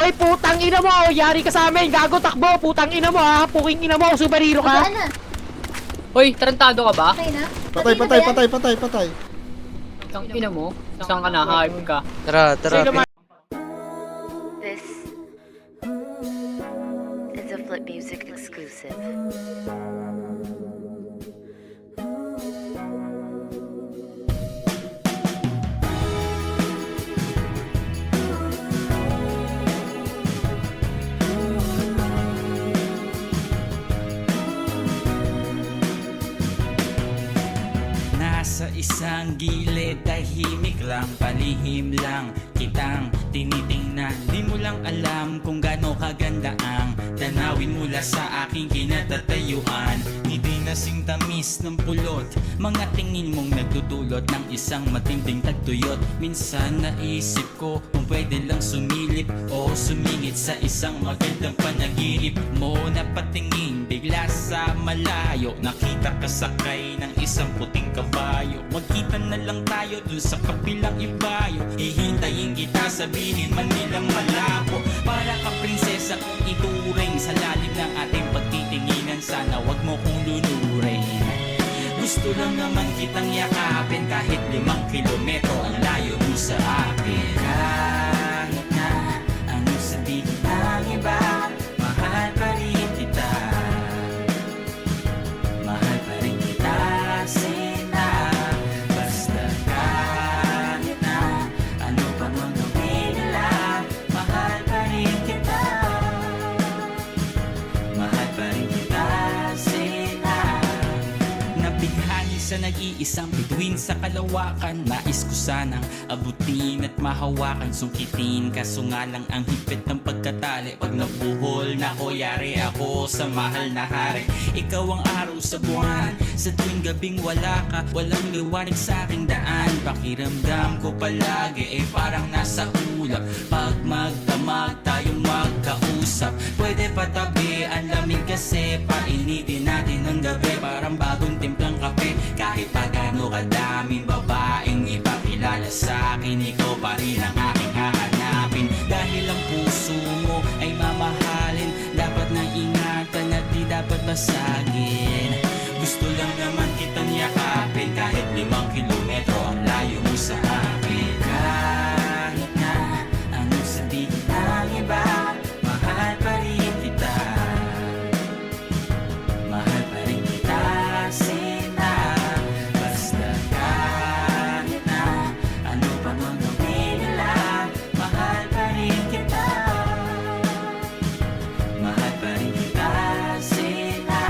Ay, putang ina mo! Yari ka sa amin! Gago, takbo! Putang ina mo ha! Puking ina mo! Superhero ka! Saan na? Hoy, tarantado ka ba? Okay na? Patay, na ba patay, yan? patay, patay, patay. Ang ina mo? Saan ka na? Hype ka. Tara, tara. Sino man? This is a Flip Music exclusive. Nasa isang gilid, tahimik lang, palihim lang kitang tinitingnan. Di mo lang alam kung gaano kaganda ang tanawin mula sa aking kinatatayuan. Ngiti na sing tamis ng pulot, mga tingin mong nagdudulot ng isang matinding tagtuyot. Minsan naisip ko kung pwede lang sumilip o sumingit sa isang magandang panaginip mo. Napatingin bigla sa malayo, nakita ka sakay ng isang puting kabayo. Magkita na lang tayo dun sa kabilang ibayo, hihintayin kita, sabihin man nilang malabo. Para ka prinsesa kung ituring sa lalim ng ating pagtitinginan, sana wag mo kong lulurin. Gusto lang naman kitang yakapin, kahit 5 kilometro ang layo mo sa akin. Kahit na anong sabihin ng iba, mahal pa rin kita. Mahal pa rin kita, Sina. Basta kahit na ano pa mang gawin nila, mahal pa rin kita. Mahal pa rin kita, Sina. Nabighani sa nag-iisang bituin sa kalawakan, nais ko sanang abutin at mahawakan, sungkitin, kaso nga lang ang higpit ng pagkatali. Pag nabuhol na ko, yari ako sa mahal na hari. Ikaw ang araw sa buwan, sa tuwing gabing wala ka, walang liwanag sa aking daan. Pakiramdam ko palagi parang nasa ulap. Pag magdamag tayong magkausap, pwede patabi ang lamig kasi painitin natin ng gabi. Parang bagong timplang kape, kahit pa gaano kadaming babaeng ipakilala sa akin, ikaw pa rin ang aking hahanapin. Dahil ang puso mo ay mamahalin, dapat na ingatan at di dapat basagin. Gusto lang naman kitang yakapin, kahit 5 kilometro ang layo mo sa akin. Kahit na anong sabihin ng iba, mahal pa rin kita. Mahal pa rin kita, Sina. Basta kahit na ano pa mang gawin nila, mahal pa rin kita. Mahal pa rin kita, Sina.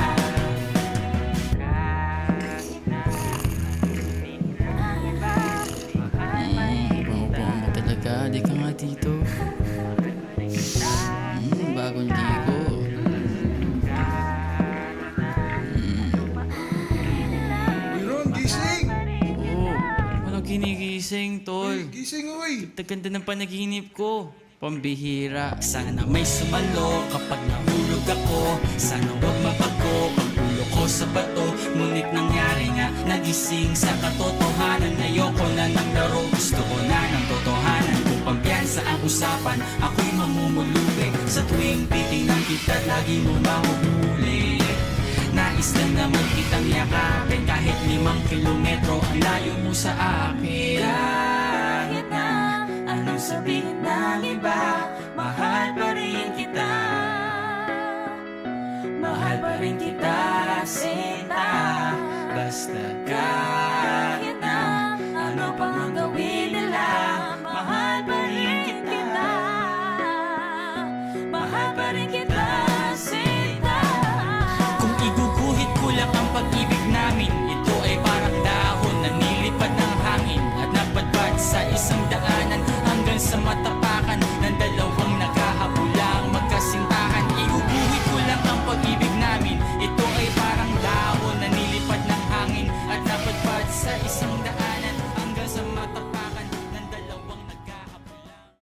Pangupuan mo talaga. Di ka nga dito. Bagong ligo. Mayroon, gising! Oo, walang ginigising, tol. Gising, uy! Ganda ng panaginip ko. Pambihira. Sana may sumalo kapag nahulog ako. Sana wag mabago ang ulo ko sa bato. Ngunit nangyari nga, nagising sa katotohanan. Ayoko na ng laro, gusto ko na ng totohanan. Kung pampiyansa ang usapan, ako'y mamumulubi. Sa tuwing titingnan kita, lagi mo mahuhuli. Nais lang naman kitang yakapin, kahit 5 kilometro ang layo mo sa akin. Kahit na anong sabihin ng iba, mahal pa rin kita. Mahal pa rin kita, Sinta. Basta ka